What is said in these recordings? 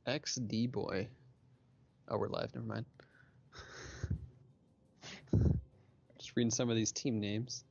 XD boy. Oh, we're live. Never mind. Just reading some of these team names.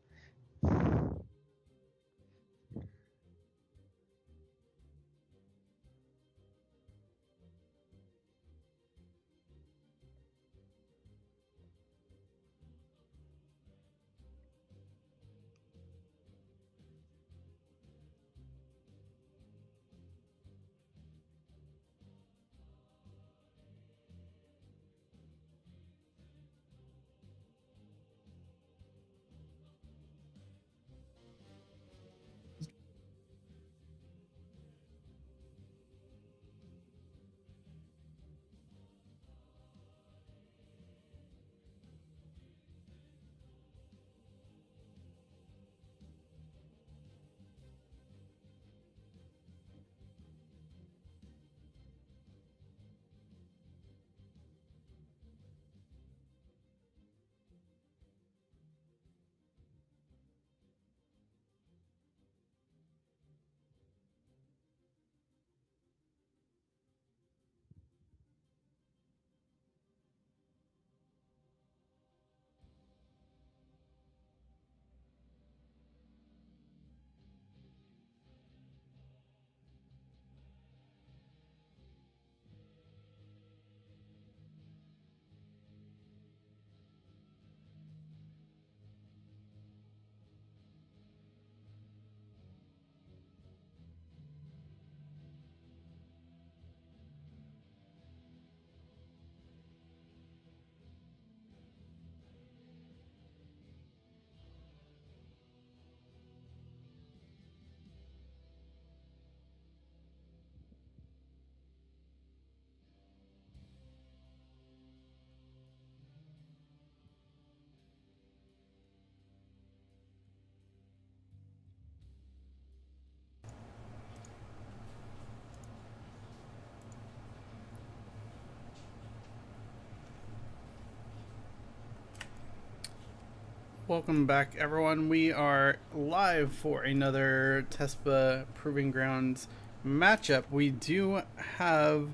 Welcome back, everyone. We are live for another Tespa Proving Grounds matchup. We do have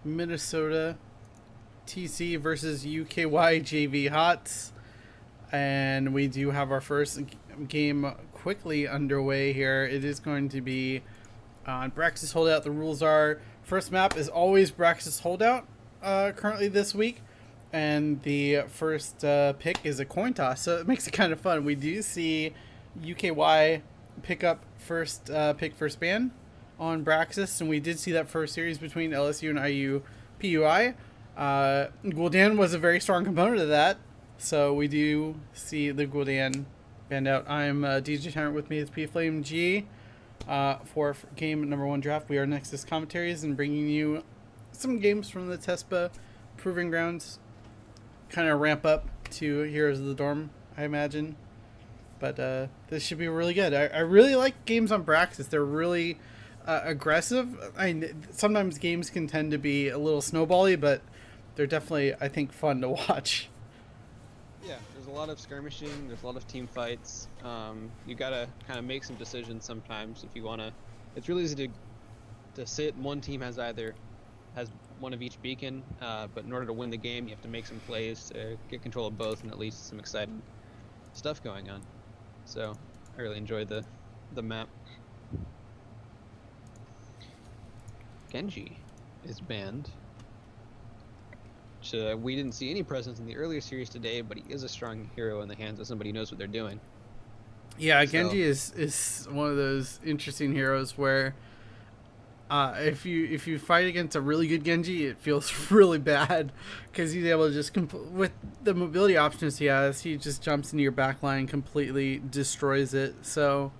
Minnesota TC versus UKY JV HOTS, and we do have our first game quickly underway here. It is going to be on Braxis Holdout. The rules are first map is always Braxis Holdout currently this week. And the first pick is a coin toss, so it makes it kind of fun. We do see UKY pick up first pick first ban on Braxis, and we did see that first series between LSU and IU PUI. Gul'dan was a very strong component of that, so we do see the Gul'dan banned out. I'm DJ Tyrant, with me is P Flame G for game number 1 draft. We are Nexus Commentaries and bringing you some games from the Tespa Proving Grounds. Kind of ramp up to Heroes of the Dorm, I imagine. But this should be really good. I really like games on Braxis. They're really aggressive. Sometimes games can tend to be a little snowbally, but they're definitely, I think, fun to watch. Yeah, there's a lot of skirmishing. There's a lot of team fights. You gotta kind of make some decisions sometimes if you wanna. It's really easy to sit. One team has one of each beacon, but in order to win the game, you have to make some plays to get control of both and at least some exciting stuff going on. So I really enjoy the map. Genji is banned. We didn't see any presence in the earlier series today, but he is a strong hero in the hands of somebody who knows what they're doing. Yeah, Genji is one of those interesting heroes where if you fight against a really good Genji, it feels really bad because he's able to just with the mobility options he has, he just jumps into your backline, completely destroys it. So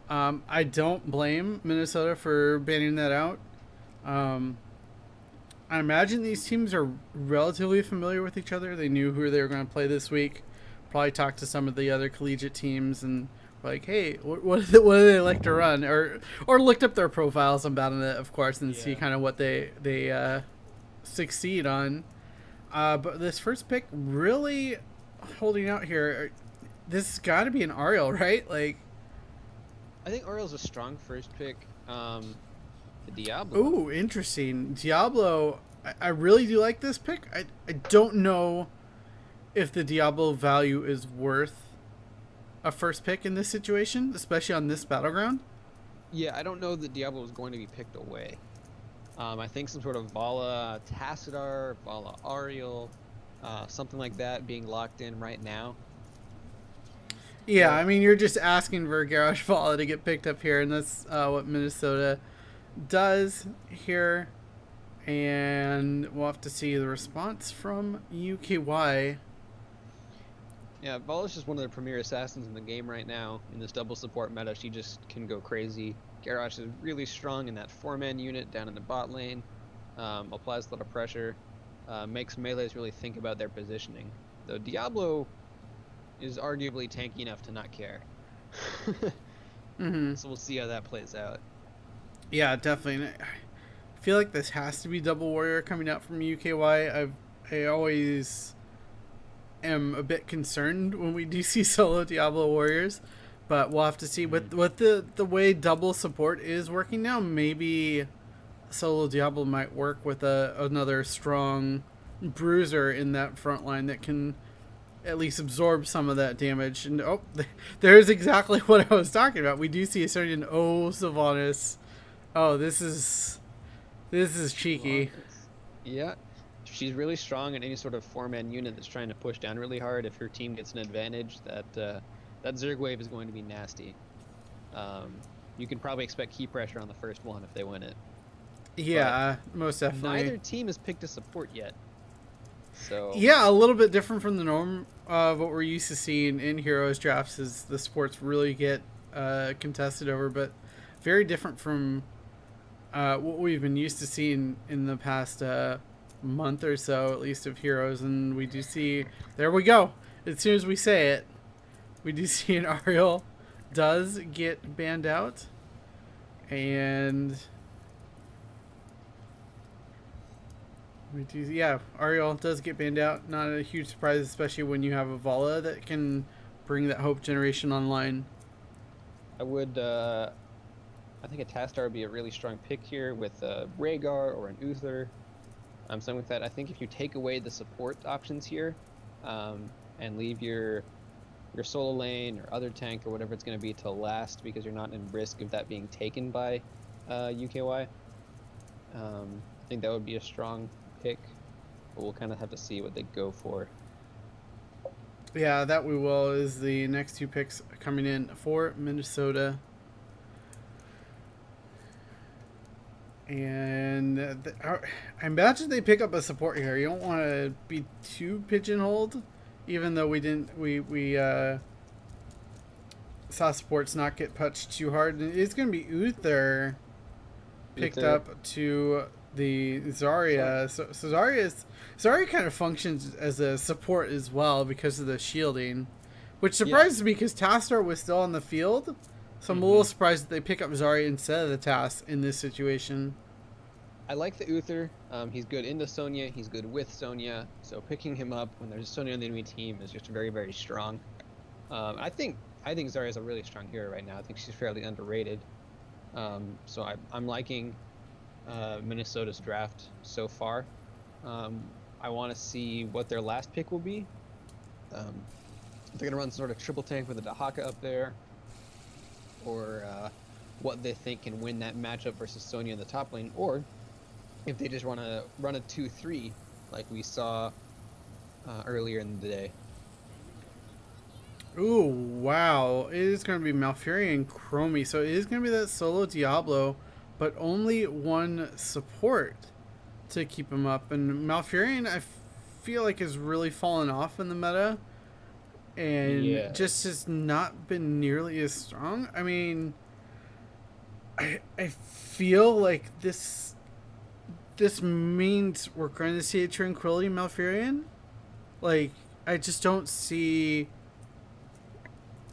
I don't blame Minnesota for banning that out. I imagine these teams are relatively familiar with each other. They knew who they were going to play this week. Probably talked to some of the other collegiate teams and like, hey, what do they like to run, or looked up their profiles on Battle.net, of course, and see kind of what they succeed on. But this first pick really holding out here. This has got to be an Ariel, right? Like, I think Oriel's a strong first pick. the Diablo. Ooh, interesting. Diablo, I really do like this pick. I don't know if the Diablo value is worth a first pick in this situation, especially on this battleground. Yeah, I don't know that Diablo is going to be picked away. I think some sort of Vala Tassadar, Vala Ariel, something like that being locked in right now. Yeah, But I mean, you're just asking for Garage Vala to get picked up here, and that's what Minnesota does here. And we'll have to see the response from UKY. yeah, Vala's just one of the premier assassins in the game right now. In this double support meta, she just can go crazy. Garrosh is really strong in that 4-man unit down in the bot lane. Applies a lot of pressure. Makes melees really think about their positioning. Though Diablo is arguably tanky enough to not care. Mm-hmm. So we'll see how that plays out. Yeah, definitely. I feel like this has to be double warrior coming out from UKY. I always am a bit concerned when we do see solo Diablo warriors, but we'll have to see with the way double support is working now. Maybe solo Diablo might work with another strong bruiser in that front line that can at least absorb some of that damage. And there's exactly what I was talking about. We do see a certain Sylvanas. Oh, this is cheeky. Yeah. She's really strong in any sort of 4-man unit that's trying to push down really hard. If her team gets an advantage, that Zerg wave is going to be nasty. You can probably expect key pressure on the first one if they win it. Yeah, most definitely. Neither team has picked a support yet. So yeah, a little bit different from the norm of what we're used to seeing in Heroes drafts is the sports really get contested over, but very different from what we've been used to seeing in the past month or so, at least, of Heroes. And we do see, there we go. As soon as we say it, we do see an Ariel does get banned out. And we do, yeah, Ariel does get banned out. Not a huge surprise, especially when you have a Vala that can bring that hope generation online. I would, I think a Tastar would be a really strong pick here with a Rhaegar or an Uther. Something like that. I think if you take away the support options here, and leave your solo lane or other tank or whatever it's going to be to last, because you're not in risk of that being taken by UKY. I think that would be a strong pick, but we'll kind of have to see what they go for. Yeah, that we will is the next two picks coming in for Minnesota. And I imagine they pick up a support here. You don't want to be too pigeonholed, even though we saw sports not get punched too hard. And it's going to be Uther picked up to the Zarya. So Zarya kind of functions as a support as well because of the shielding, which surprises me because Tastar was still on the field. So I'm a little surprised that they pick up Zarya instead of the Task in this situation. I like the Uther. He's good into Sonya. He's good with Sonya. So picking him up when there's Sonya on the enemy team is just very, very strong. I think Zarya is a really strong hero right now. I think she's fairly underrated. So I'm liking Minnesota's draft so far. I want to see what their last pick will be. If they're going to run sort of triple tank with a Dahaka up there, or what they think can win that matchup versus Sonya in the top lane, or if they just want to run a 2-3 like we saw earlier in the day. Ooh, wow. It is going to be Malfurion and Chromie. So it is going to be that solo Diablo, but only one support to keep him up. And Malfurion, I feel like, has really fallen off in the meta. And just has not been nearly as strong. I mean, I feel like this means we're going to see a Tranquility Malfurion. Like, I just don't see...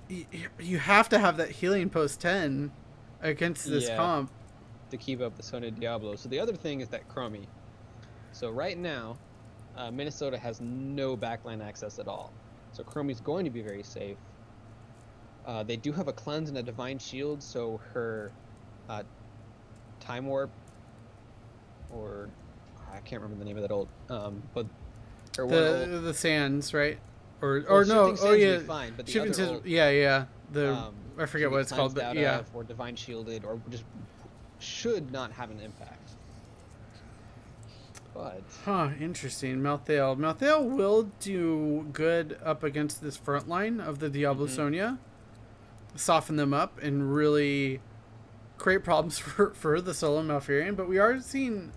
You have to have that healing post 10 against this comp to keep up the Sonya Diablo. So the other thing is that Chromie. So right now, Minnesota has no backline access at all. So Chromie's going to be very safe. They do have a cleanse and a divine shield, so her time warp or I can't remember the name of that ult. But or one ult. The sands, right? Or Well, no? shifting Oh sands yeah, would be fine, but the shifting other sands. ult Yeah. The I can forget be what it's called, cleansed but out yeah. of or divine shielded or just should not have an impact. But Huh, interesting. Malthael. Malthael will do good up against this front line of the Diablo Sonia. Soften them up and really create problems for the solo Malfurion. But we are seeing...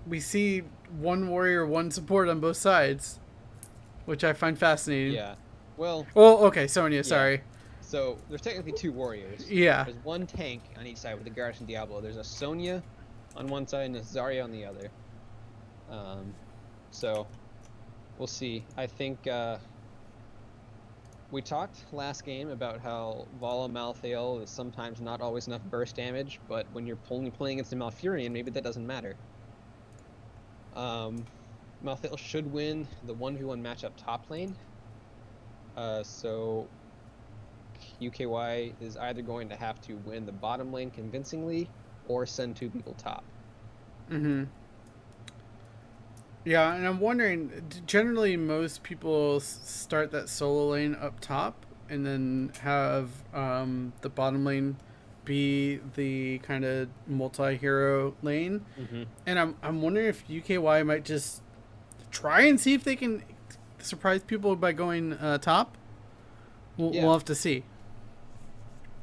We see one warrior, one support on both sides, which I find fascinating. yeah, well, Okay, Sonia, yeah. sorry. So there's technically two warriors. Yeah. There's one tank on each side with the Garrus and Diablo. There's a Sonya on one side and a Zarya on the other. So we'll see. I think we talked last game about how Vala Malthael is sometimes not always enough burst damage, but when you're only playing against a Malfurion, maybe that doesn't matter. Malthael should win the 1v1 matchup top lane. So UKY is either going to have to win the bottom lane convincingly or send 2 people top. Yeah, and I'm wondering, generally most people start that solo lane up top and then have the bottom lane be the kind of multi-hero lane. And I'm wondering if UKY might just try and see if they can surprise people by going top. We'll have to see.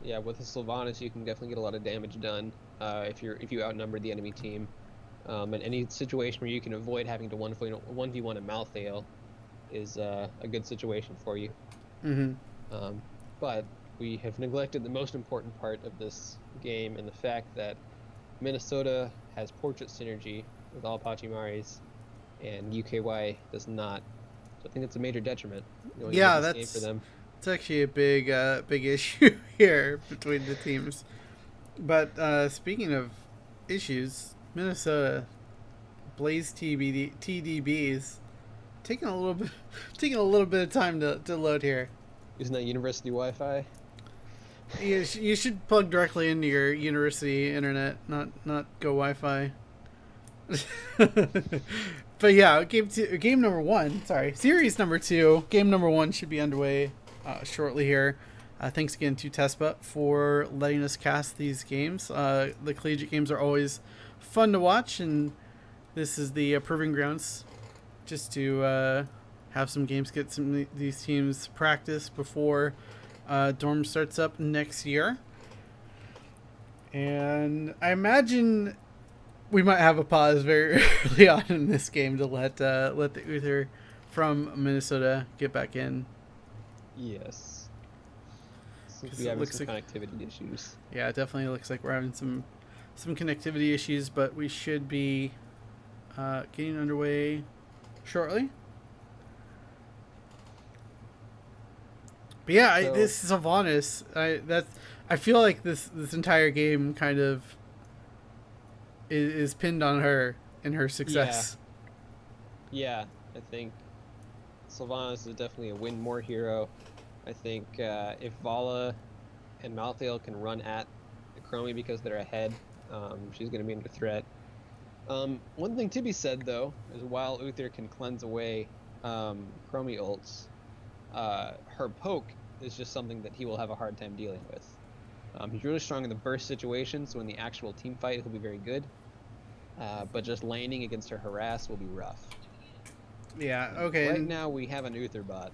Yeah, with the Sylvanas, you can definitely get a lot of damage done if you outnumber the enemy team. And any situation where you can avoid having to 1v1 a Malthael is a good situation for you. But we have neglected the most important part of this game and the fact that Minnesota has portrait synergy with all Pachimaris and UKY does not. So I think it's a major detriment going into this game for them. It's actually a big issue here between the teams. But speaking of issues, Minnesota Blaze TDBs taking a little bit of time to load here. Isn't that university Wi-Fi? You should plug directly into your university internet, not go Wi-Fi. But yeah, game number 1. Sorry, series number 2. Game number 1 should be underway shortly here. Thanks again to Tespa for letting us cast these games. The collegiate games are always fun to watch, and this is the proving grounds just to have some games, get some of these teams practice before Dorm starts up next year. And I imagine we might have a pause very early on in this game to let the Uther from Minnesota get back in. Yes. Seems we having some connectivity issues. Yeah, it definitely looks like we're having some connectivity issues, but we should be getting underway shortly. But yeah, this is Sylvanas. I feel like this entire game kind of is pinned on her and her success. Yeah, I think Sylvanas is definitely a win more hero. I think if Vala and Malthael can run at the Chromie because they're ahead, she's going to be under threat. One thing to be said, though, is while Uther can cleanse away Chromie ults, her poke is just something that he will have a hard time dealing with. He's really strong in the burst situation, so in the actual team fight, he'll be very good. But just laning against her harass will be rough. Yeah, okay. Right now, we have an Uther bot.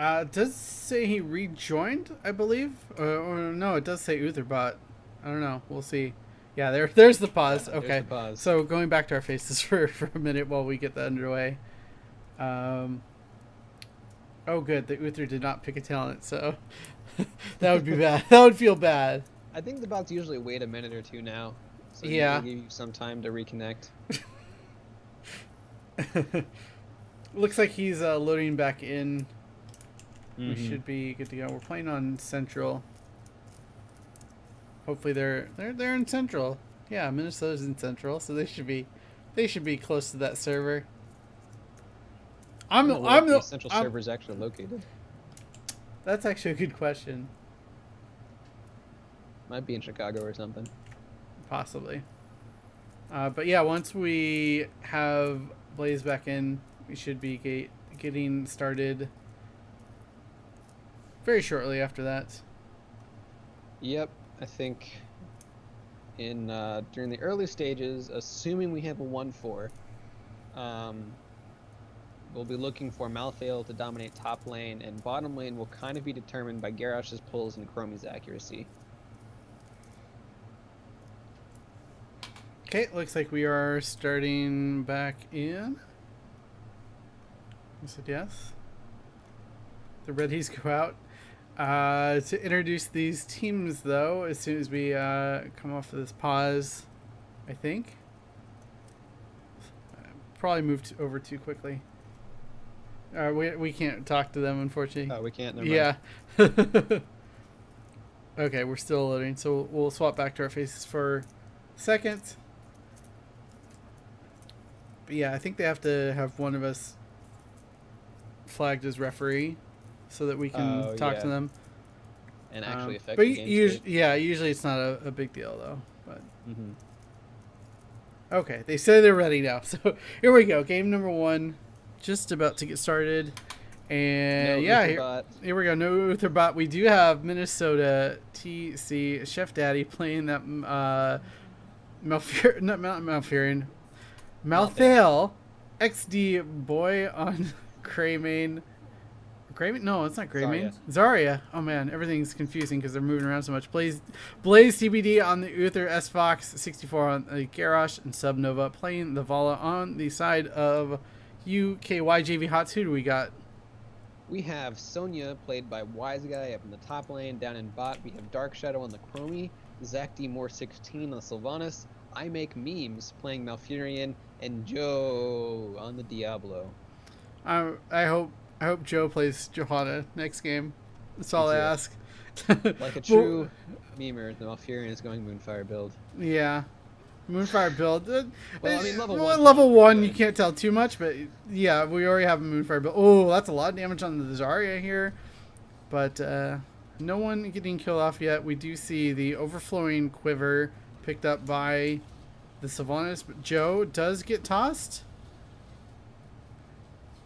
It does say he rejoined, I believe. Or no, it does say Uther bot. I don't know. We'll see. Yeah, there's the pause. Yeah, okay. there's the pause. So going back to our faces for a minute while we get that underway. Oh, good. The Uther did not pick a talent, so that would be bad. That would feel bad. I think the bots usually wait a minute or two now. So yeah. Give you some time to reconnect. Looks like he's loading back in. We should be good to go. We're playing on Central. Hopefully they're in Central. Yeah, Minnesota's in Central, so they should be close to that server. I'm the Central server is actually located. That's actually a good question. Might be in Chicago or something. possibly. But yeah, once we have Blaze back in, we should be getting started very shortly after that. Yep, I think in during the early stages, assuming we have a 1-4, we'll be looking for Malthael to dominate top lane, and bottom lane will kind of be determined by Garrosh's pulls and Chromie's accuracy. Okay, looks like we are starting back in. You said yes. The readies go out. To introduce these teams, though, as soon as we come off of this pause, I think. Probably moved over too quickly. We can't talk to them, unfortunately. Oh, we can't. Never mind. Okay, we're still loading, so we'll swap back to our faces for a second. But yeah, I think they have to have one of us flagged as referee so that we can talk to them. And actually affect but the game state. usually it's not a big deal, though. But Okay, they say they're ready now. So here we go. Game number 1. Just about to get started. And no here we go. No Utherbot. We do have Minnesota TC Chef Daddy playing that Malthael XD boy on Greymane. Greymane? No, it's not Greymane. Zarya. Oh man, everything's confusing because they're moving around so much. Blaze TBD on the Uther, S Fox 64 on the Garrosh, and Subnova playing the Vala on the side of UKY JV HOTS. Who do we got? We have Sonya, played by Wise Guy, up in the top lane. Down in bot, we have Dark Shadow on the Chromie, Zach D. Moore 16 on the Sylvanas, I Make Memes playing Malfurion, and Joe on the Diablo. I hope Joe plays Johanna next game. That's all I ask. Like a true memer, the Malfurion is going Moonfire build. Yeah. Moonfire build. Well, I mean, level 1 you can't tell too much, but yeah, we already have a Moonfire build. Oh, that's a lot of damage on the Zarya here. But no one getting killed off yet. We do see the overflowing quiver picked up by the Sylvanas, but Joe does get tossed.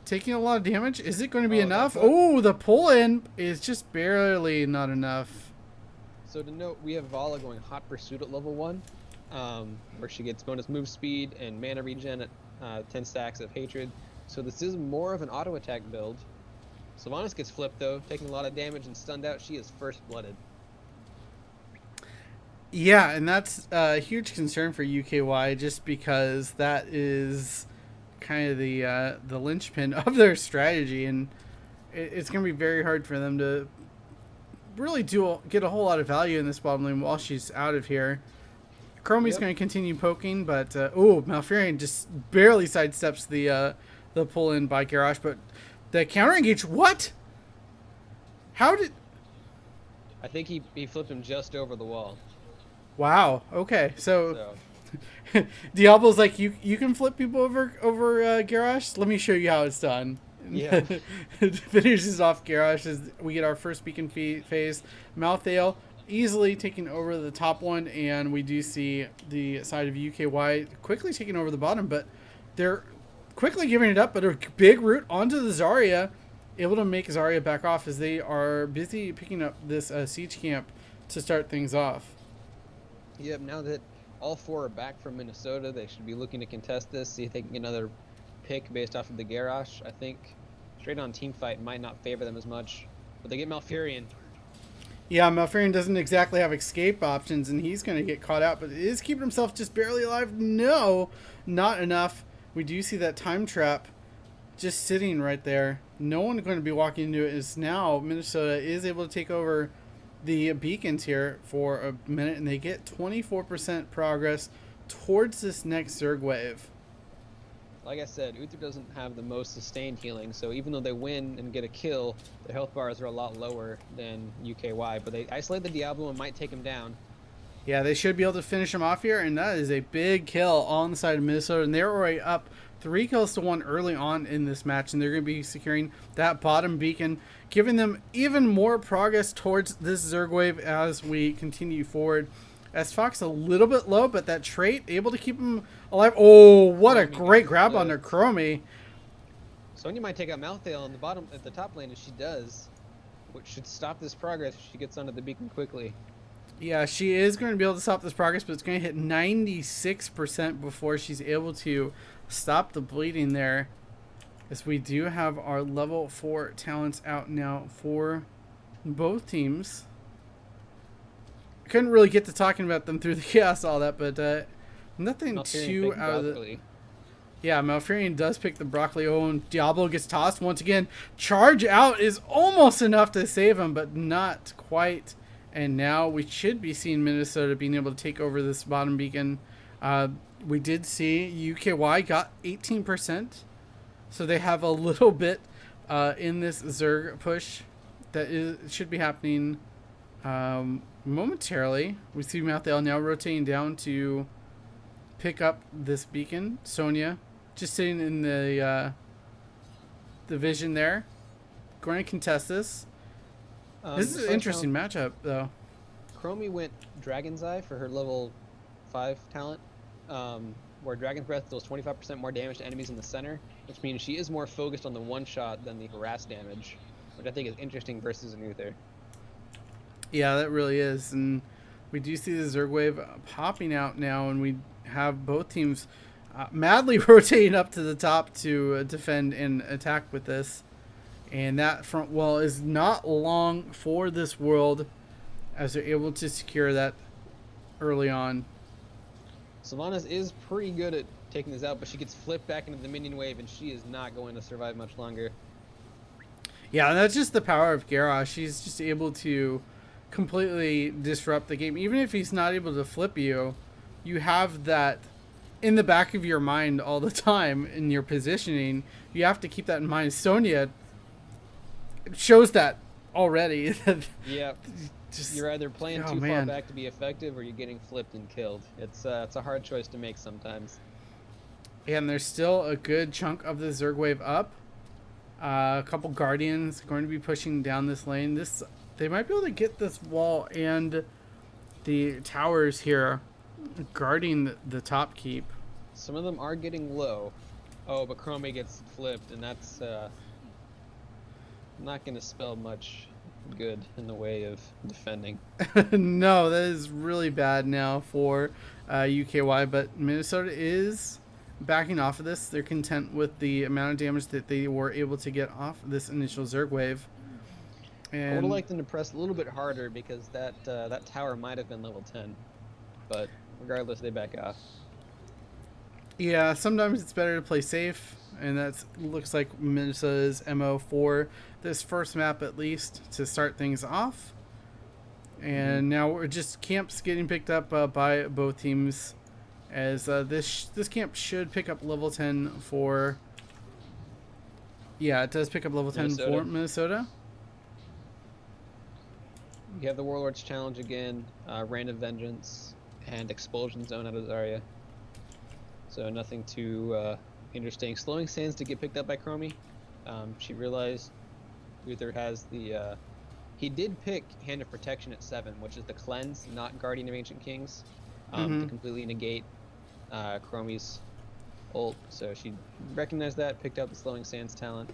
Taking a lot of damage. Is it going to be enough? Oh, the pull-in is just barely not enough. So to note, we have Vala going Hot Pursuit at level 1, where she gets bonus move speed and mana regen at 10 stacks of Hatred. So this is more of an auto-attack build. Sylvanas gets flipped, though, taking a lot of damage and stunned out. She is first-blooded. Yeah, and that's a huge concern for UKY, just because that is kind of the linchpin of their strategy, and it's going to be very hard for them to really get a whole lot of value in this bottom lane while she's out of here. Chromie's going to continue poking, but Malfurion just barely sidesteps the pull in by Garrosh, but the counter engage. What? How did? I think he flipped him just over the wall. Wow. Okay, so Diablo's like, you can flip people over Garrosh. Let me show you how it's done. Yeah. Finishes off Garrosh as we get our first beacon phase. Malthael easily taking over the top one, and we do see the side of UKY quickly taking over the bottom, but they're quickly giving it up. But a big root onto the Zarya, able to make Zarya back off as they are busy picking up this siege camp to start things off. Yep, now that all 4 are back from Minnesota, they should be looking to contest this, see if they can get another pick based off of the Garrosh. I think straight on team fight might not favor them as much, but they get Malfurion. Yeah, Malfurion doesn't exactly have escape options, and he's going to get caught out, but is keeping himself just barely alive. No, not enough. We do see that time trap just sitting right there. No one going to be walking into it, as now Minnesota is able to take over the beacons here for a minute, and they get 24% progress towards this next Zerg wave. Like I said, Uther doesn't have the most sustained healing, so even though they win and get a kill, their health bars are a lot lower than UKY, but they isolate the Diablo and might take him down. Yeah, they should be able to finish him off here, and that is a big kill on the side of Minnesota, and they're already up 3 kills to 1 early on in this match, and they're going to be securing that bottom beacon, giving them even more progress towards this Zerg wave as we continue forward. S Fox a little bit low, but that trait able to keep him alive. Oh, what a Chromie great gets grab on flipped. their Chromie. Sonya might take out Malthael on the bottom at the top lane, if she does, which should stop this progress if she gets onto the beacon quickly. Yeah, she is going to be able to stop this progress, but it's going to hit 96% before she's able to stop the bleeding there. As we do have our level 4 talents out now for both teams. Couldn't really get to talking about them through the chaos, all that, but nothing Malfurion too picked out of the... broccoli. Yeah, Malfurion does pick the broccoli. Oh, and Diablo gets tossed once again. Charge out is almost enough to save him, but not quite. And now we should be seeing Minnesota being able to take over this bottom beacon. We did see UKY got 18%. So they have a little bit in this Zerg push that should be happening momentarily. We see Malthael now rotating down to pick up this beacon. Sonya just sitting in the vision there. Going to contest this. This is an interesting matchup, though. Chromie went Dragon's Eye for her level 5 talent, where Dragon's Breath deals 25% more damage to enemies in the center, which means she is more focused on the one-shot than the harass damage, which I think is interesting versus an Uther. Yeah, that really is. And we do see the Zerg wave popping out now, and we have both teams madly rotating up to the top to defend and attack with this. And that front wall is not long for this world as they're able to secure that early on. Sylvanas is pretty good at taking this out, but she gets flipped back into the minion wave, and she is not going to survive much longer. Yeah, and that's just the power of Garrosh. She's just able to completely disrupt the game. Even if he's not able to flip you, you have that in the back of your mind all the time in your positioning. You have to keep that in mind. Sonya shows that already. Yeah, you're either playing too far back to be effective, or you're getting flipped and killed. It's a hard choice to make sometimes. And there's still a good chunk of the Zerg wave up. A couple Guardians going to be pushing down this lane. They might be able to get this wall and the towers here guarding the top keep. Some of them are getting low. Oh, but Chromie gets flipped, and that's not going to spell much good in the way of defending. No, that is really bad now for UKY, but Minnesota is backing off of this. They're content with the amount of damage that they were able to get off this initial Zerg wave. And I would have liked them to press a little bit harder, because that tower might have been level 10, but regardless, they back off. Yeah, sometimes it's better to play safe, and that looks like Minnesota's MO for this first map, at least, to start things off. And now we're just camps getting picked up by both teams, as this camp should pick up level 10 for... Yeah, it does pick up level 10 for Minnesota. You have the Warlord's Challenge again, Rain of Vengeance, and Expulsion Zone out of Zarya. So nothing too interesting. Slowing Sands to get picked up by Chromie. She realized Uther has the... he did pick Hand of Protection at 7, which is the cleanse, not Guardian of Ancient Kings, to completely negate Chromie's ult. So she recognized that, picked up the Slowing Sands talent.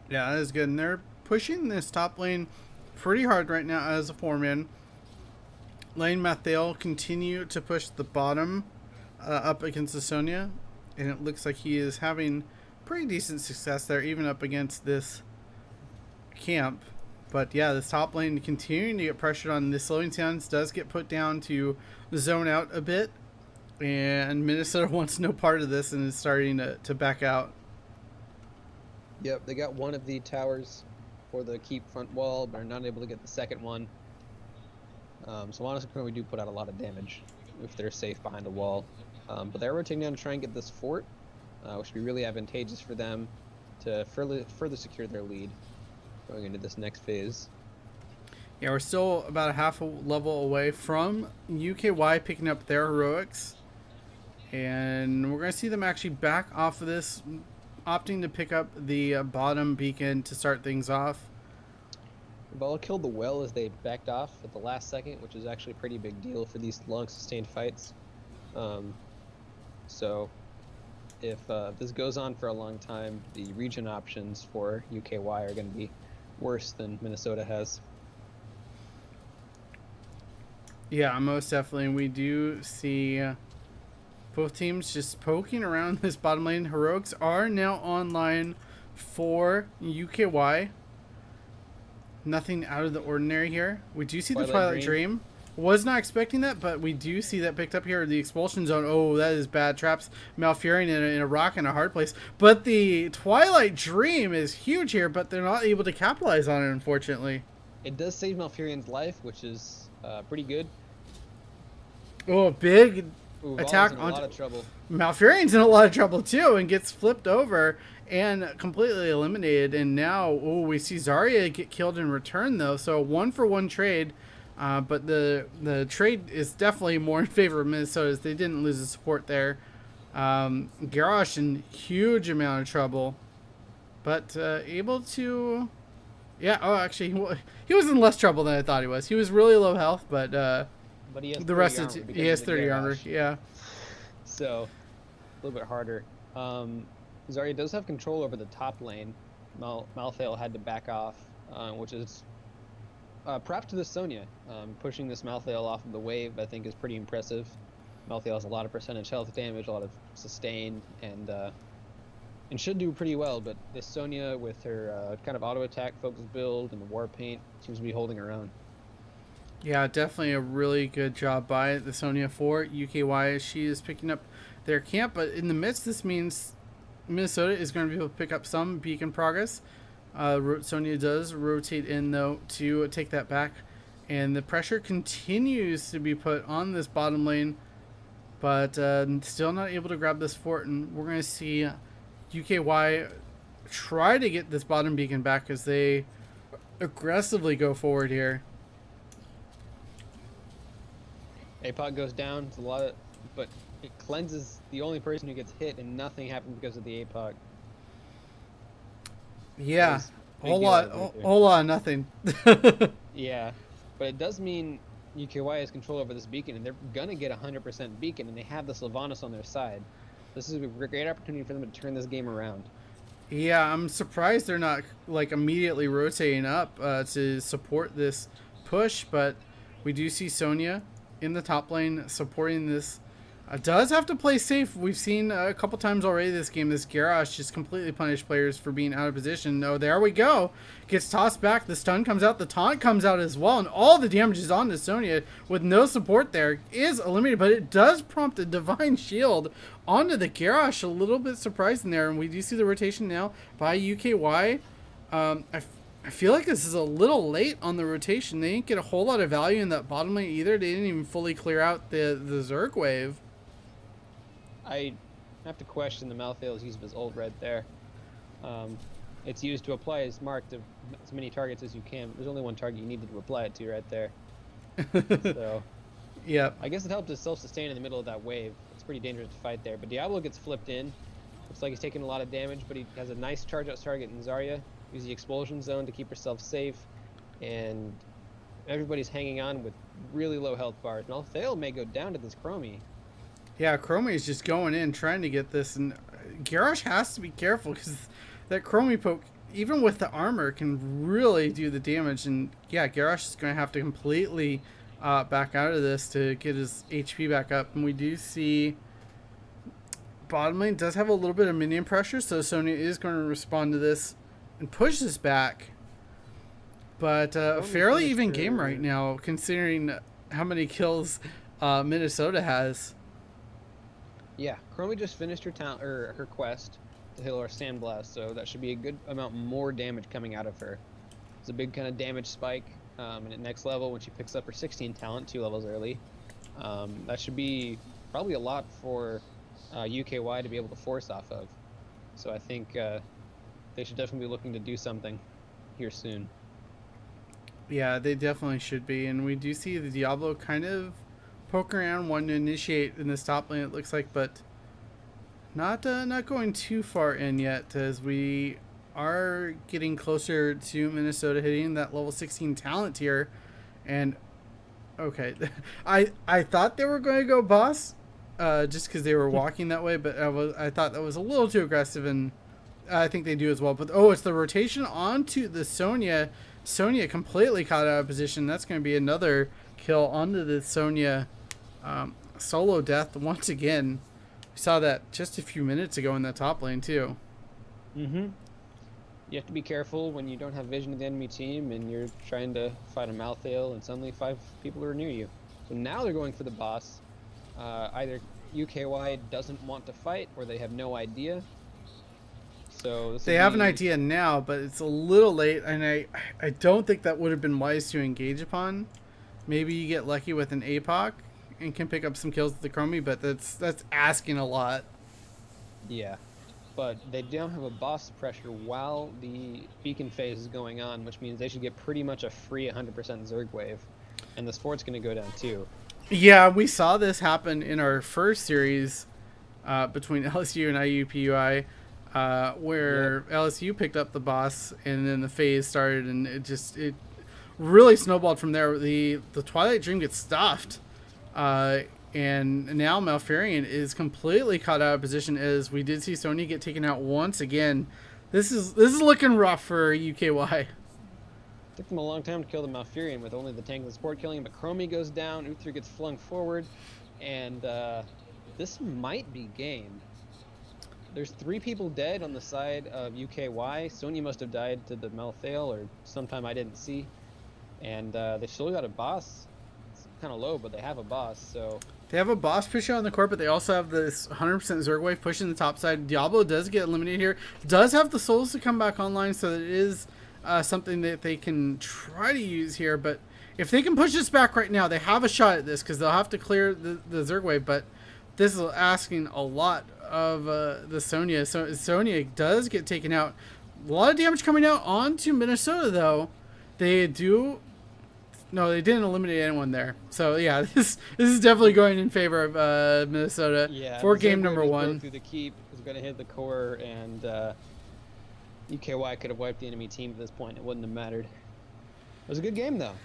Yeah, that is good. And they're pushing this top lane pretty hard right now as a 4-man. Lane Malthael continue to push the bottom up against the Sonya, and it looks like he is having pretty decent success there, even up against this camp. But yeah, this top lane continuing to get pressured on. The Slowing Sands does get put down to zone out a bit, and Minnesota wants no part of this and is starting to back out. Yep, they got one of the towers for the keep front wall, but are not able to get the second one. So honestly, we do put out a lot of damage if they're safe behind a wall. But they're rotating down to try and get this fort, which would be really advantageous for them to further secure their lead going into this next phase. Yeah, we're still about a half a level away from UKY picking up their heroics. And we're going to see them actually back off of this, opting to pick up the bottom beacon to start things off. Vala killed the well as they backed off at the last second, which is actually a pretty big deal for these long sustained fights. Um, so if this goes on for a long time, the region options for UKY are going to be worse than Minnesota has. Yeah, most definitely. We do see both teams just poking around this bottom lane. Heroics are now online for UKY. Nothing out of the ordinary here. We do see the Twilight Dream. Was not expecting that, but we do see that picked up here. The expulsion zone. Oh, that is bad. Traps Malfurion in a rock in a hard place. But the Twilight Dream is huge here, but they're not able to capitalize on it, unfortunately. It does save Malfurion's life, which is pretty good. Oh, big attack in a lot of trouble. Malfurion's in a lot of trouble too, and gets flipped over and completely eliminated. And now, we see Zarya get killed in return, though. So 1-for-1 trade. But the trade is definitely more in favor of Minnesota, as they didn't lose the support there. Garrosh in huge amount of trouble, but able to, yeah. Oh, actually, he was in less trouble than I thought he was. He was really low health, but he has the rest of he has 30 armor. Yeah. So a little bit harder. Zarya does have control over the top lane. Malthael had to back off, which is. Props to this Sonya. Pushing this Malthael off of the wave, I think, is pretty impressive. Malthael has a lot of percentage health damage, a lot of sustain, and should do pretty well. But this Sonya, with her kind of auto attack focused build and the war paint, seems to be holding her own. Yeah, definitely a really good job by the Sonya for UKY as she is picking up their camp. But in the midst, this means Minnesota is going to be able to pick up some beacon progress. Sonya does rotate in, though, to take that back. And the pressure continues to be put on this bottom lane. But still not able to grab this fort. And we're going to see UKY try to get this bottom beacon back as they aggressively go forward here. APOC goes down. It's a lot of, but it cleanses the only person who gets hit, and nothing happens because of the APOC. Yeah, whole lot of nothing. Yeah, but it does mean UKY has control over this beacon, and they're gonna get 100% beacon, and they have the Sylvanas on their side. This is a great opportunity for them to turn this game around. Yeah, I'm surprised they're not like immediately rotating up to support this push, but we do see Sonya in the top lane supporting this. Does have to play safe. We've seen a couple times already this game. This Garrosh just completely punished players for being out of position. Oh, there we go. Gets tossed back. The stun comes out. The taunt comes out as well. And all the damage is on to Sonya with no support there. Is eliminated, but it does prompt a Divine Shield onto the Garrosh. A little bit surprising there. And we do see the rotation now by UKY. I feel like this is a little late on the rotation. They didn't get a whole lot of value in that bottom lane either. They didn't even fully clear out the Zerg wave. I have to question the Malthael's use of his ult right there. It's used to apply his mark to as many targets as you can. There's only one target you needed to apply it to right there. So, yeah. I guess it helped his self-sustain in the middle of that wave. It's pretty dangerous to fight there. But Diablo gets flipped in. Looks like he's taking a lot of damage, but he has a nice charge-out target in Zarya. Use the expulsion zone to keep herself safe. And everybody's hanging on with really low health bars. Malthael may go down to this Chromie. Yeah, Chromie is just going in, trying to get this, and Garrosh has to be careful because that Chromie poke, even with the armor, can really do the damage. And yeah, Garrosh is going to have to completely back out of this to get his HP back up. And we do see bottom lane does have a little bit of minion pressure, so Sonya is going to respond to this and push this back. But fairly even game right now, considering how many kills Minnesota has. Yeah, Chromie just finished her quest to heal our Sandblast, so that should be a good amount more damage coming out of her. It's a big kind of damage spike, and at next level, when she picks up her 16 talent, 2 levels early, that should be probably a lot for UKY to be able to force off of. So I think they should definitely be looking to do something here soon. Yeah, they definitely should be, and we do see the Diablo kind of poke around, wanting to initiate in this top lane, it looks like, but not going too far in yet, as we are getting closer to Minnesota hitting that level 16 talent tier. And okay, I thought they were going to go boss, just because they were walking that way, but I thought that was a little too aggressive, and I think they do as well. But it's the rotation onto the Sonya. Sonya completely caught out of position. That's going to be another kill onto the Sonya solo death once again. We saw that just a few minutes ago in the top lane too. Mm-hmm. You have to be careful when you don't have vision of the enemy team and you're trying to fight a Malthael and suddenly 5 people are near you. So now they're going for the boss. Either UKY doesn't want to fight or they have no idea. So they have an idea now, but it's a little late, and I don't think that would have been wise to engage upon. Maybe you get lucky with an APOC and can pick up some kills with the Chromie, but that's asking a lot. Yeah, but they don't have a boss pressure while the beacon phase is going on, which means they should get pretty much a free 100% Zerg wave, and the sport's going to go down too. Yeah, we saw this happen in our first series between LSU and IUPUI. Where LSU picked up the boss and then the phase started, and it really snowballed from there. The Twilight Dream gets stuffed, and now Malfurion is completely caught out of position, as we did see Sony get taken out once again. This is looking rough for UKY. Took them a long time to kill the Malfurion with only the tank and the support killing him, but Chromie goes down, Uther gets flung forward, and this might be game. There's 3 people dead on the side of UKY. Sonya must have died to the Malthael or sometime I didn't see. And they still got a boss. It's kind of low, but they have a boss, so... They have a boss push out on the court, but they also have this 100% Zerg wave pushing the top side. Diablo does get eliminated here. Does have the souls to come back online, so it is something that they can try to use here. But if they can push this back right now, they have a shot at this, because they'll have to clear the Zerg wave. But this is asking a lot of the Sonya. So Sonya does get taken out. A lot of damage coming out onto Minnesota, though. They didn't eliminate anyone there. So yeah, this is definitely going in favor of Minnesota for game number 1. Through the keep is going to hit the core, and UKY could have wiped the enemy team at this point. It wouldn't have mattered. It was a good game though.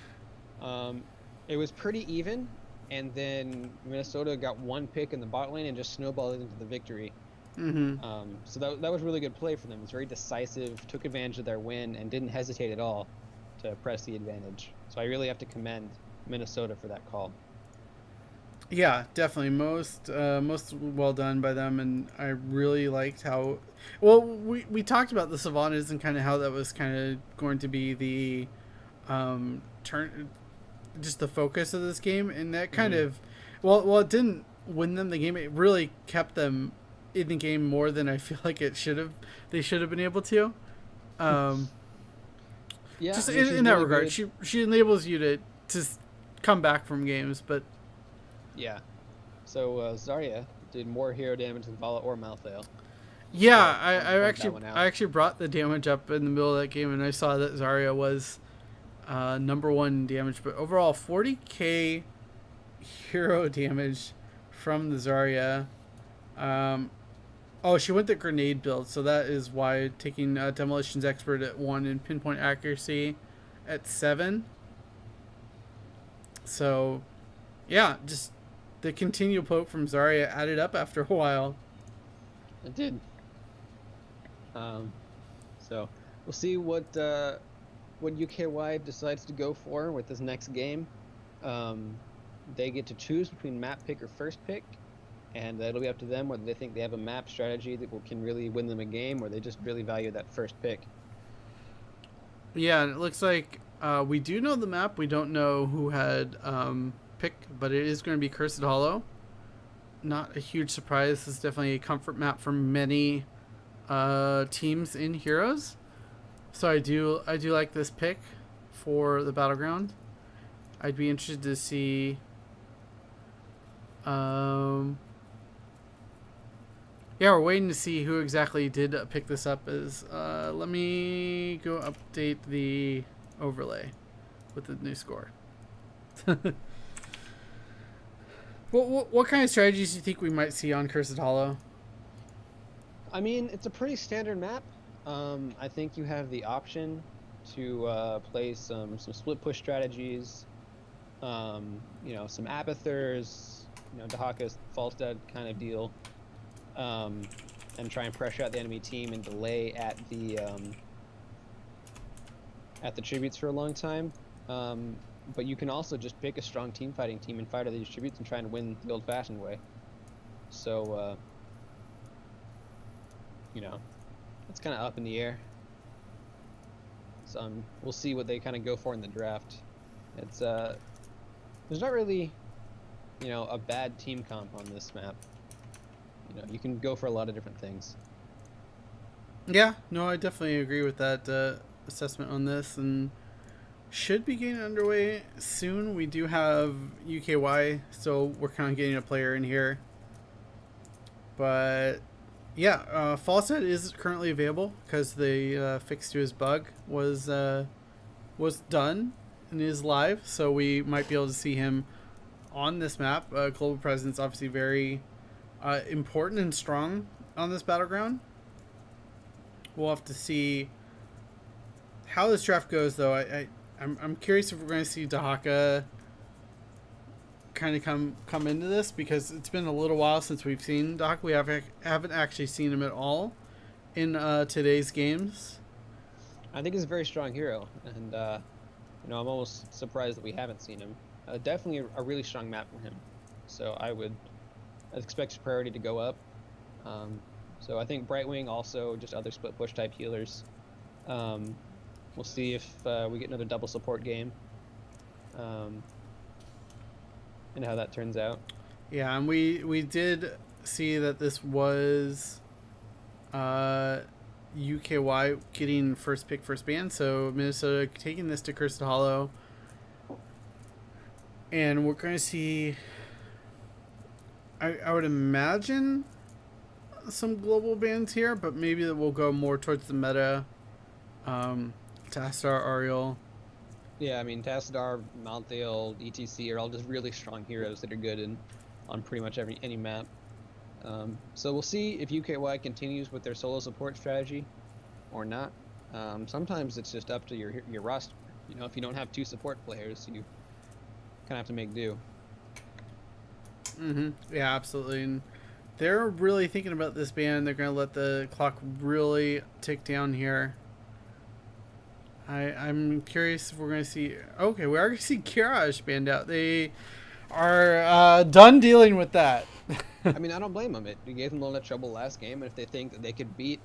It was pretty even. And then Minnesota got 1 pick in the bot lane and just snowballed into the victory. Mm-hmm. So that was really good play for them. It was very decisive, took advantage of their win, and didn't hesitate at all to press the advantage. So I really have to commend Minnesota for that call. Yeah, definitely. Most well done by them, and I really liked how... Well, we talked about the Savanas and kind of how that was kind of going to be the just the focus of this game, and that kind of it didn't win them the game. It really kept them in the game more than I feel like they should have been able to. Yeah, just in that regard, she enables you to come back from games. But yeah, so Zarya did more hero damage than Vala or Malthael. Yeah, so I actually brought the damage up in the middle of that game, and I saw that Zarya was number 1 damage, but overall 40k hero damage from the Zarya. She went the grenade build, so that is why, taking Demolition's Expert at 1 and pinpoint accuracy at 7. So yeah, just the continual poke from Zarya added up after a while. It did. So we'll see what UKY decides to go for with this next game. They get to choose between map pick or first pick, and it'll be up to them whether they think they have a map strategy that can really win them a game, or they just really value that first pick. Yeah, and it looks like we do know the map. We don't know who had picked, but it is going to be Cursed Hollow. Not a huge surprise. This is definitely a comfort map for many teams in Heroes. So I do like this pick for the Battleground. I'd be interested to see we're waiting to see who exactly did pick this up. Let me go update the overlay with the new score. What kind of strategies do you think we might see on Cursed Hollow? I mean, it's a pretty standard map. I think you have the option to play some split push strategies. Some Abathurs, Dahaka's Falstad kind of deal, and try and pressure out the enemy team and delay at the tributes for a long time. But you can also just pick a strong team fighting team and fight at these tributes and try and win the old-fashioned way. So, it's kind of up in the air. So we'll see what they kind of go for in the draft. It's there's not really, a bad team comp on this map. You can go for a lot of different things. Yeah, no, I definitely agree with that assessment on this, and should be getting underway soon. We do have UKY, so we're kind of getting a player in here. But yeah, Falstad is currently available because the fix to his bug was done and is live, so we might be able to see him on this map. Global presence obviously very important and strong on this battleground. We'll have to see how this draft goes, though. I'm curious if we're going to see Dahaka kind of come into this, because it's been a little while since we've seen Dahaka. We haven't actually seen him at all in today's games. I think he's a very strong hero, and I'm almost surprised that we haven't seen him. Definitely a really strong map for him, so I'd expect his priority to go up. So I think Brightwing, also just other split push type healers. We'll see if we get another double support game, and how that turns out. Yeah, and we did see that this was UKY getting first pick, first ban, so Minnesota taking this to Cursed Hollow. And we're going to see, I would imagine, some global bans here, but maybe that will go more towards the meta. Tastar, Ariel. Yeah, I mean, Tassadar, Malthael, ETC are all just really strong heroes that are good on pretty much any map. So we'll see if UKY continues with their solo support strategy or not. Sometimes it's just up to your roster. If you don't have two support players, you kind of have to make do. Yeah, absolutely. And they're really thinking about this ban. They're going to let the clock really tick down here. I'm curious if we're going to see... Okay, we are going to see Garage banned out. They are done dealing with that. I mean, I don't blame them. It gave them a lot of trouble last game, and if they think that they could beat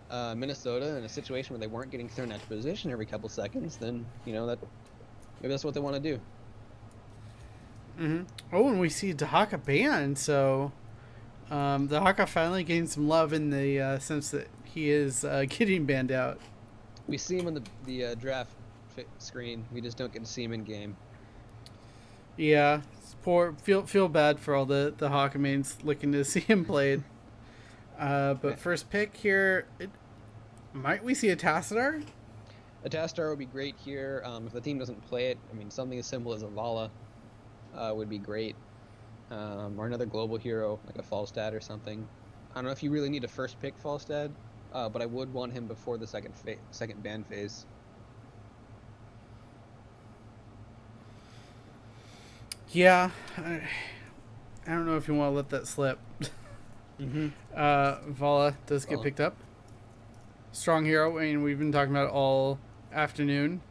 Minnesota in a situation where they weren't getting thrown out of position every couple seconds, then, that maybe that's what they want to do. Oh, and we see Dahaka banned, so Dahaka finally getting some love in the sense that he is getting banned out. We see him on the draft screen. We just don't get to see him in game. Yeah, it's poor. Feel bad for all the Hawk mains looking to see him played. But first pick here, might we see a Tassadar? A Tassadar would be great here. If the team doesn't play it, I mean, something as simple as a Vala would be great. Or another global hero, like a Falstad or something. I don't know if you really need a first pick Falstad, but I would want him before the second ban phase. Yeah, I don't know if you want to let that slip. Vala does get picked up. Strong hero. I mean, we've been talking about it all afternoon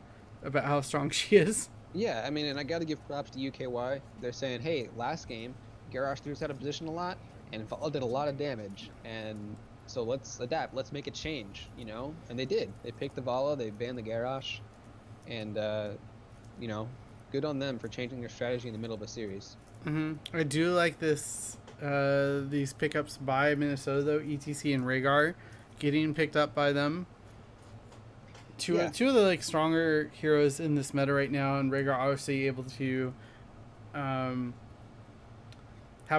about how strong she is. Yeah, I mean, and I got to give props to UKY. They're saying, hey, last game, Garrosh threw us out of position a lot, and Vala did a lot of damage, and so let's adapt. Let's make a change, And they did. They picked the Vala, they banned the Garrosh, and, good on them for changing their strategy in the middle of a series. I do like this, these pickups by Minnesota, though, ETC and Rhaegar getting picked up by them. Two of the stronger heroes in this meta right now, and Rhaegar obviously able to have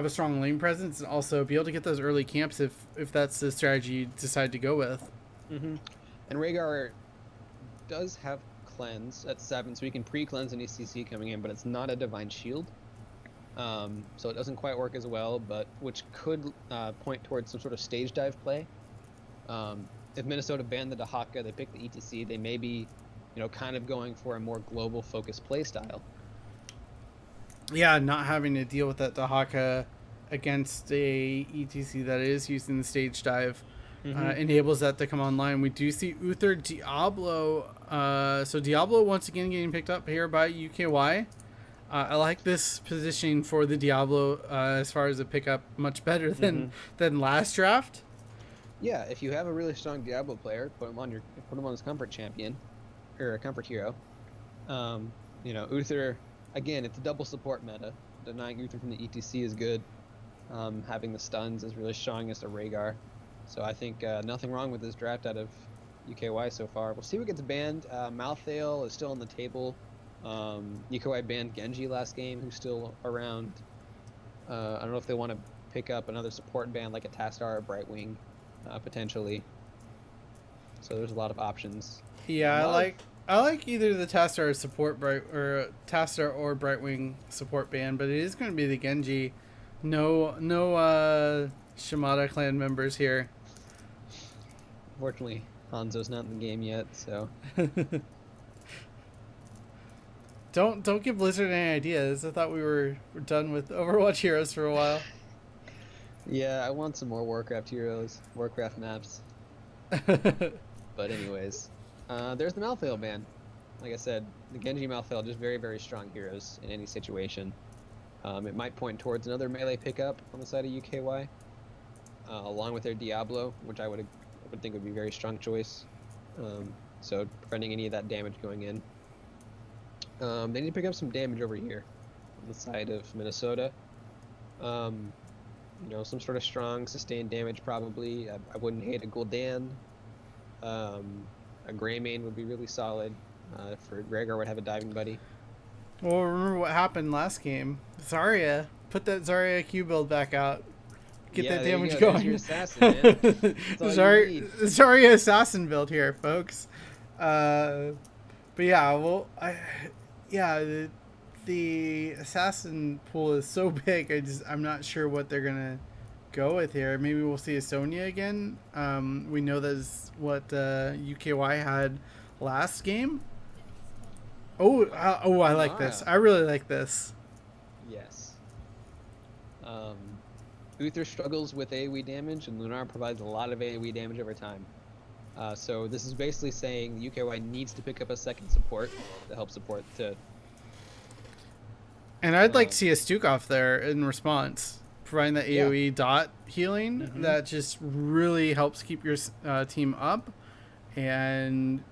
a strong lane presence and also be able to get those early camps if that's the strategy you decide to go with. And Rhaegar does have cleanse at 7, so he can pre-cleanse an ECC coming in, but it's not a divine shield, so it doesn't quite work as well, but which could point towards some sort of stage dive play. if Minnesota banned the Dahaka, they pick the ETC, they may be, kind of going for a more global focused play style. Yeah, not having to deal with that Dahaka against a ETC that is using the stage dive enables that to come online. We do see Uther Diablo. So Diablo once again getting picked up here by UKY. I like this positioning for the Diablo as far as a pickup, much better than last draft. Yeah, if you have a really strong Diablo player, put him on his comfort champion or a comfort hero. Uther, again, it's a double support meta. Denying Uther from the ETC is good. Having the stuns is really strong as a Rhaegar. So I think nothing wrong with this draft out of UKY so far. We'll see what gets banned. Malthael is still on the table. UKY banned Genji last game, who's still around. I don't know if they want to pick up another support ban like a Tastar or Brightwing, potentially. So there's a lot of options. Yeah, I like either the Tastar or Tastar or Brightwing support ban, but it is going to be the Genji. No Shimada clan members here. Fortunately, Hanzo's not in the game yet, so. Don't give Blizzard any ideas. I thought we were done with Overwatch heroes for a while. Yeah, I want some more Warcraft heroes, Warcraft maps. But anyways, there's the Malthael ban. Like I said, the Genji Malthael, just very, very strong heroes in any situation. It might point towards another melee pickup on the side of UKY, along with their Diablo, which I would think would be a very strong choice. So preventing any of that damage going in. They need to pick up some damage over here on the side of Minnesota. Some sort of strong sustained damage probably. I wouldn't hate a Gul'dan. A Greymane would be really solid. For Rhaegar would have a diving buddy. Well, remember what happened last game. Zarya. Put that Zarya Q build back out. Get that damage going. There's your assassin, man. Zarya assassin build here, folks. But yeah, well, the assassin pool is so big. I'm not sure what they're gonna go with here. Maybe we'll see a Sonya again. We know that's what UKY had last game. I like this. I really like this. Yes. Uther struggles with AoE damage, and Lunar provides a lot of AoE damage over time. So this is basically saying UKY needs to pick up a second support to help support the. And I'd like to see a Stukov there in response, providing that AoE dot healing that just really helps keep your team up, and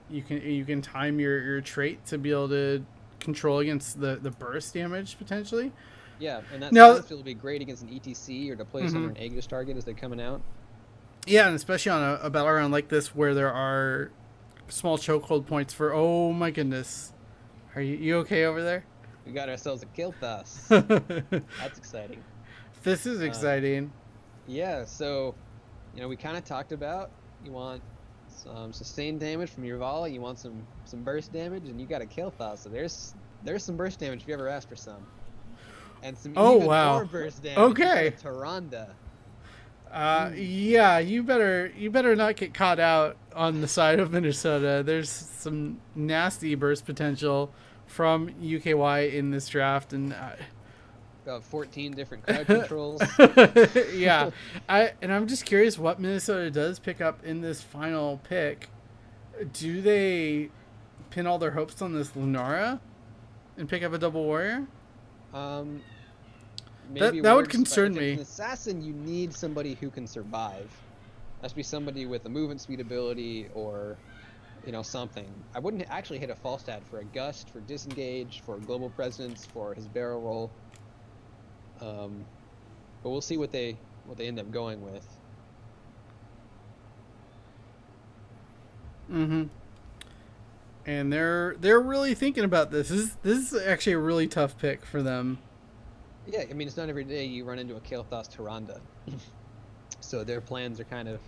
you can time your trait to be able to control against the burst damage potentially. Yeah, and that silence will be great against an ETC or to place under an Aegis target as they're coming out. Yeah, and especially on a battle round like this where there are small chokehold points for. Oh my goodness, are you okay over there? We got ourselves a Kilthas. That's exciting. This is exciting. Yeah, so we kind of talked about you want some sustained damage from your volley, you want some burst damage, and you got a Kilthas. So there's some burst damage if you ever asked for some. And some more burst damage. Okay. Tyrande. Yeah, you better not get caught out on the side of Minnesota. There's some nasty burst potential from UKY in this draft, and about 14 different crowd controls. Yeah, I'm just curious what Minnesota does pick up in this final pick. Do they pin all their hopes on this Lunara and pick up a double warrior? Maybe that would concern me. An assassin, you need somebody who can survive. Has to be somebody with a movement speed ability or, something. I wouldn't actually hit a Falstad for a gust, for disengage, for global presence, for his barrel roll. But we'll see what they end up going with. And they're really thinking about this. This is actually a really tough pick for them. Yeah, I mean, it's not every day you run into a Kael'thas Tyrande. So their plans are kind of...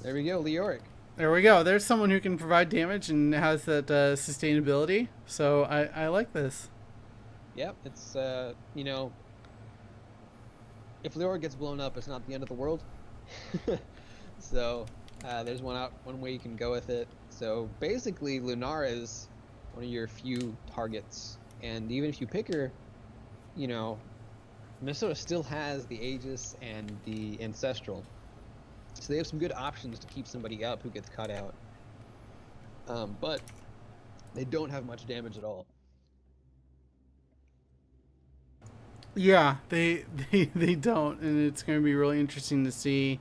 There we go, Leoric. There we go. There's someone who can provide damage and has that sustainability. So I like this. Yep, it's, if Leoric gets blown up, it's not the end of the world. So there's one way you can go with it. So basically, Lunara is one of your few targets, and even if you pick her, you know, Minnesota still has the Aegis and the Ancestral, so they have some good options to keep somebody up who gets cut out. But they don't have much damage at all. Yeah, they don't, and it's going to be really interesting to see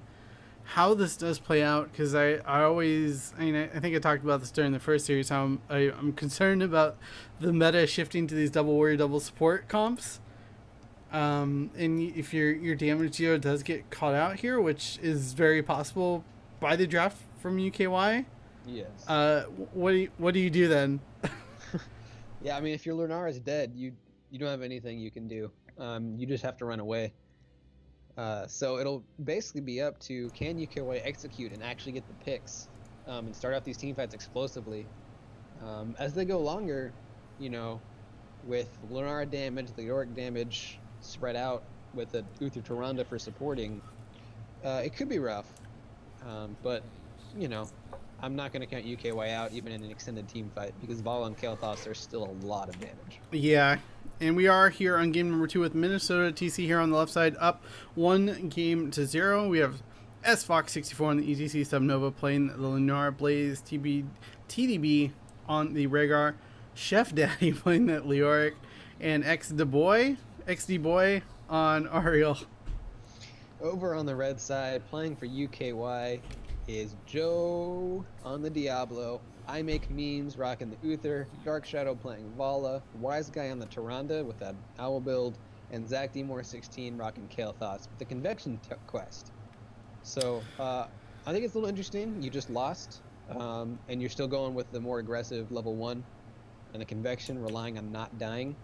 how this does play out, because I always, I mean, I think I talked about this during the first series, how I'm concerned about the meta shifting to these double warrior, double support comps. And if your damage dealer does get caught out here, which is very possible by the draft from UKY, Yes. what do you do then? Yeah, I mean, if your Lunara is dead, you don't have anything you can do. You just have to run away. So it'll basically be up to, can UKY execute and actually get the picks, and start out these team fights explosively. As they go longer, you know, with Lunara damage, the Yorick damage spread out with the Uther Tyrande for supporting, it could be rough. But, you know, I'm not going to count UKY out even in an extended team fight, because Vala and Kael'thas are still a lot of damage. Yeah, and we are here on game number 2 with Minnesota TC here on the left side, up 1-0. We have SFox64 on the ETC Subnova playing the Lunara Blaze, TDB on the Rhaegar, Chef Daddy playing that Leoric, and XD Boy on Ariel. Over on the red side, playing for UKY, is Joe on the Diablo. I Make Memes rocking the Uther, Dark Shadow playing Vala, Wise Guy on the Tyrande with that Owl build, and Zach D-More16 rocking Kael'thas with the Convection quest. So I think it's a little interesting. You just lost, and you're still going with the more aggressive level 1 and the Convection, relying on not dying.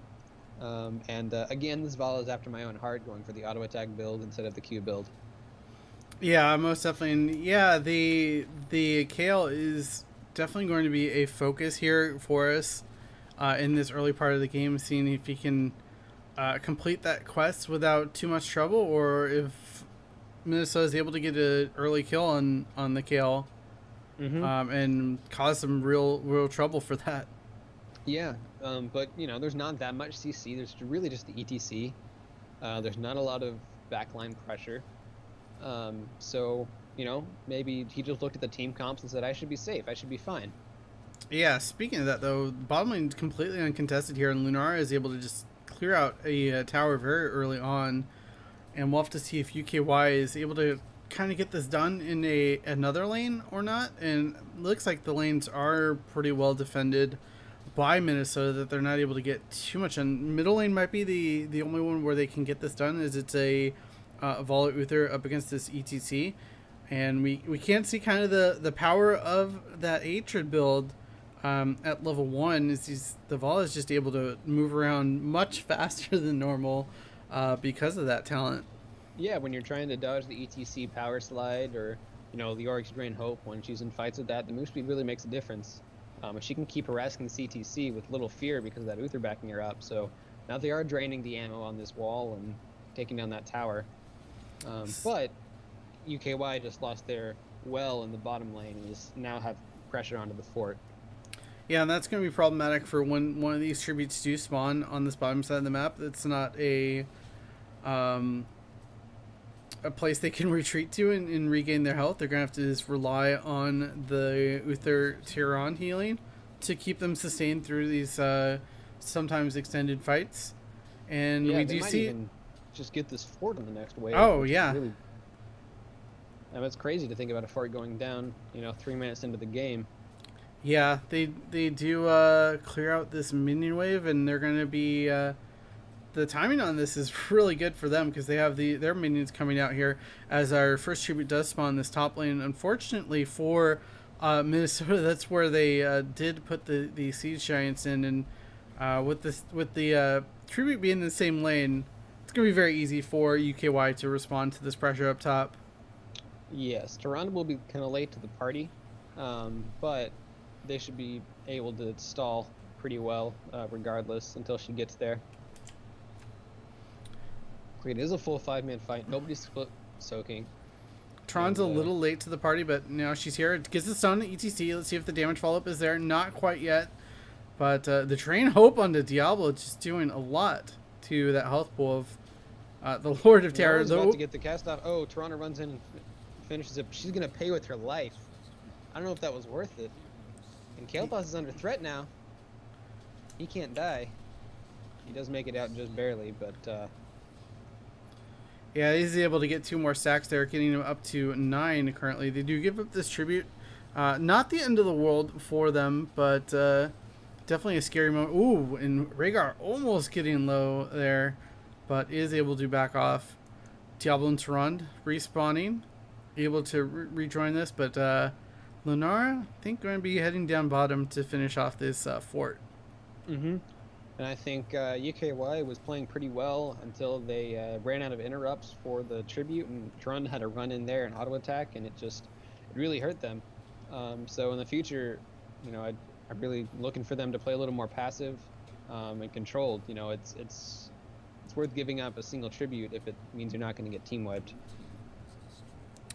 Again, this Vala is after my own heart, going for the auto attack build instead of the Q build. Yeah, most definitely. And yeah, the Kael is definitely going to be a focus here for us in this early part of the game, seeing if he can complete that quest without too much trouble, or if Minnesota is able to get an early kill on the Kael, and cause some real trouble for that. Yeah, but you know, there's not that much CC. There's really just the ETC. There's not a lot of backline pressure. So, you know, maybe he just looked at the team comps and said, I should be safe. I should be fine. Yeah, speaking of that, though, bottom lane is completely uncontested here, and Lunara is able to just clear out a tower very early on. And we'll have to see if UKY is able to kind of get this done in another lane or not. And it looks like the lanes are pretty well defended by Minnesota, that they're not able to get too much. And middle lane might be the only one where they can get this done, is it's a Vala Uther up against this ETC. And we can't see kind of the power of that Hatred build at level 1. Is the Vala is just able to move around much faster than normal because of that talent. Yeah, when you're trying to dodge the ETC power slide, or, you know, the Oryx Drain Hope, when she's in fights with that, the move speed really makes a difference. If she can keep harassing the CTC with little fear because of that Uther backing her up. So now they are draining the ammo on this wall and taking down that tower. But UKY just lost their well in the bottom lane and just now have pressure onto the fort. Yeah, and that's going to be problematic for when one of these tributes do spawn on this bottom side of the map. It's not a place they can retreat to and regain their health. They're going to have to just rely on the Uther Tyrann healing to keep them sustained through these sometimes extended fights. And yeah, we they do might see even just get this fort in the next wave. Oh, which is yeah. really... I mean, it's crazy to think about a fort going down, you know, 3 minutes into the game. Yeah, they do clear out this minion wave, and they're going to be the timing on this is really good for them, because they have their minions coming out here as our first tribute does spawn this top lane. Unfortunately for Minnesota, that's where they did put the siege giants in, and with the tribute being in the same lane, it's going to be very easy for UKY to respond to this pressure up top. Yes, Tyrande will be kind of late to the party, but they should be able to stall pretty well regardless until she gets there. It is a full 5-man fight. Nobody's split soaking. Tron's And a little late to the party, but now she's here. It gets the stun, ETC. Let's see if the damage follow-up is there. Not quite yet. But the Train Hope onto Diablo just doing a lot to that health pool of the Lord of Terror. Nora's about to get the cast off. Oh, Toronto runs in and finishes it. She's going to pay with her life. I don't know if that was worth it. And Kael'thas is under threat now. He can't die. He does make it out just barely, but... yeah, he's able to get 2 more stacks there, getting him up to 9 currently. They do give up this tribute. Not the end of the world for them, but definitely a scary moment. Ooh, and Rhaegar almost getting low there, but is able to back off. Diablo and Tyrande respawning, able to rejoin this, but Lunara, I think, going to be heading down bottom to finish off this fort. Mm-hmm. And I think UKY was playing pretty well until they ran out of interrupts for the tribute, and Tyrande had to run in there and auto attack, and it really hurt them. So in the future, you know, I'm really looking for them to play a little more passive and controlled. You know, it's worth giving up a single tribute if it means you're not going to get team wiped.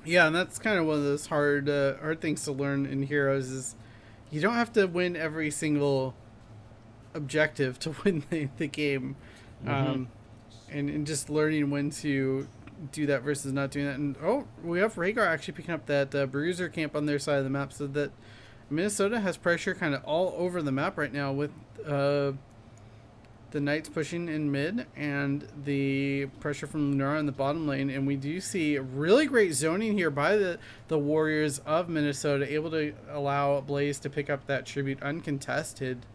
Yeah, and that's kind of one of those hard things to learn in Heroes is you don't have to win every single objective to win the game. Mm-hmm. And just learning when to do that versus not doing that. And we have Rhaegar actually picking up that bruiser camp on their side of the map, so that Minnesota has pressure kind of all over the map right now with the Knights pushing in mid and the pressure from Lunara in the bottom lane. And we do see really great zoning here by the Warriors of Minnesota, able to allow Blaze to pick up that tribute uncontested.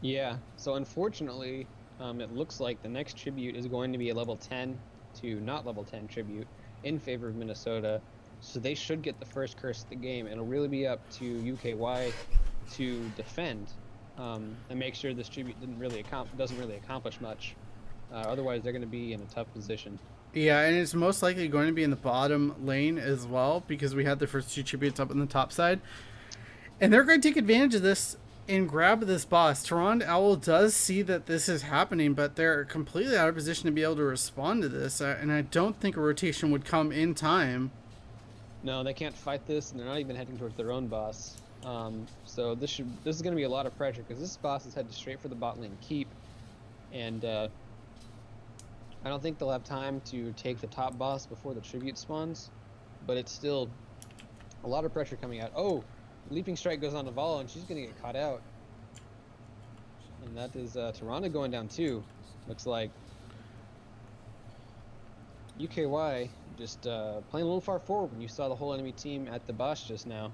Yeah, so unfortunately, it looks like the next tribute is going to be a level 10 to not level 10 tribute in favor of Minnesota. So they should get the first curse of the game. It'll really be up to UKY to defend and make sure this tribute doesn't really accomplish much. Otherwise, they're going to be in a tough position. Yeah, and it's most likely going to be in the bottom lane as well, because we had the first 2 tributes up on the top side. And they're going to take advantage of this and grab this boss. Tyrande Owl does see that this is happening, but they're completely out of position to be able to respond to this. And I don't think a rotation would come in time. No, they can't fight this, and they're not even heading towards their own boss. So this is going to be a lot of pressure, because this boss is headed straight for the bot lane keep. And I don't think they'll have time to take the top boss before the tribute spawns. But it's still a lot of pressure coming out. Oh! Leaping Strike goes on to Vala, and she's going to get caught out. And that is Tyrande going down too. Looks like UKY just playing a little far forward when you saw the whole enemy team at the boss just now.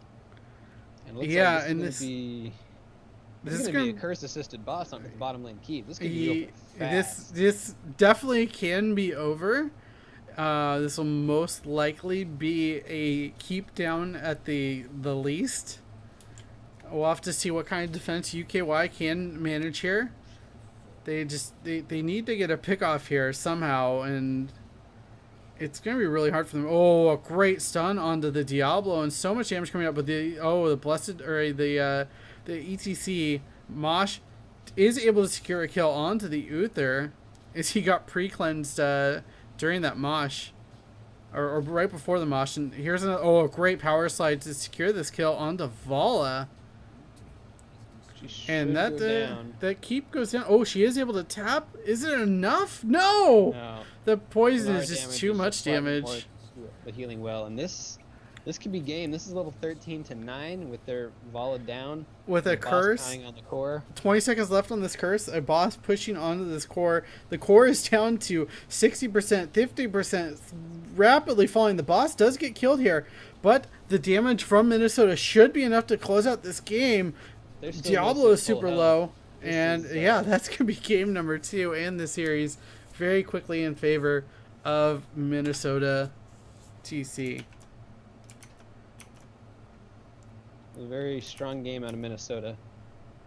And looks like this is going to be a curse-assisted boss on the bottom lane keep. This could be fast. This definitely can be over. This will most likely be a keep down at the least. We'll have to see what kind of defense UKY can manage here. They need to get a pick off here somehow, and it's going to be really hard for them. Oh, a great stun onto the Diablo, and so much damage coming up. But the blessed, or the ETC Mosh is able to secure a kill onto the Uther as he got pre-cleansed during that Mosh, or right before the Mosh. And here's a great power slide to secure this kill onto Vala. And that keep goes down. Oh, she is able to tap. Is it enough? No. The poison is just too much damage. The healing well, and this could be game. This is level 13 to 9 with their Vala down. With a curse. On the core. 20 seconds left on this curse. A boss pushing onto this core. The core is down to 60%, 50%, rapidly falling. The boss does get killed here, but the damage from Minnesota should be enough to close out this game. Diablo is super low, and that's going to be game number 2 in the series very quickly in favor of Minnesota TC. A very strong game out of Minnesota.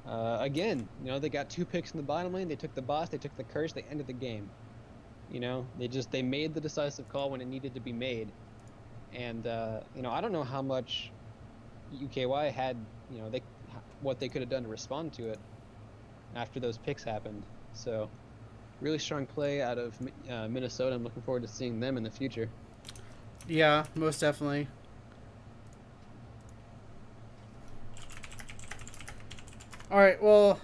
Again, you know, they got 2 picks in the bottom lane. They took the boss, they took the curse, they ended the game. You know, they made the decisive call when it needed to be made. And you know, I don't know how much UKY had, you know, what they could have done to respond to it after those picks happened. So really strong play out of Minnesota. I'm looking forward to seeing them in the future. Yeah, most definitely. All right. Well,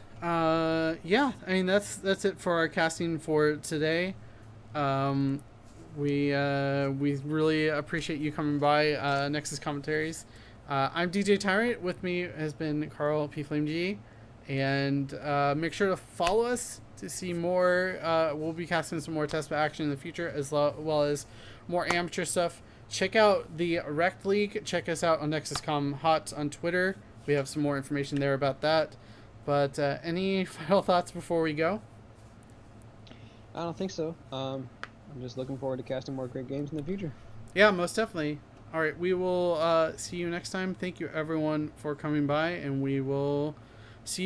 yeah. I mean, that's it for our casting for today. Um, we really appreciate you coming by Nexus Commentaries. I'm DJ Tyrant. With me has been Carl P Flame G, and make sure to follow us to see more. We'll be casting some more Tespa action in the future, as well as more amateur stuff. Check out the Rect League. Check us out on NexusCom HOTS on Twitter. We have some more information there about that. But any final thoughts before we go? I don't think so. I'm just looking forward to casting more great games in the future. Yeah, most definitely. All right, we will see you next time. Thank you, everyone, for coming by, and we will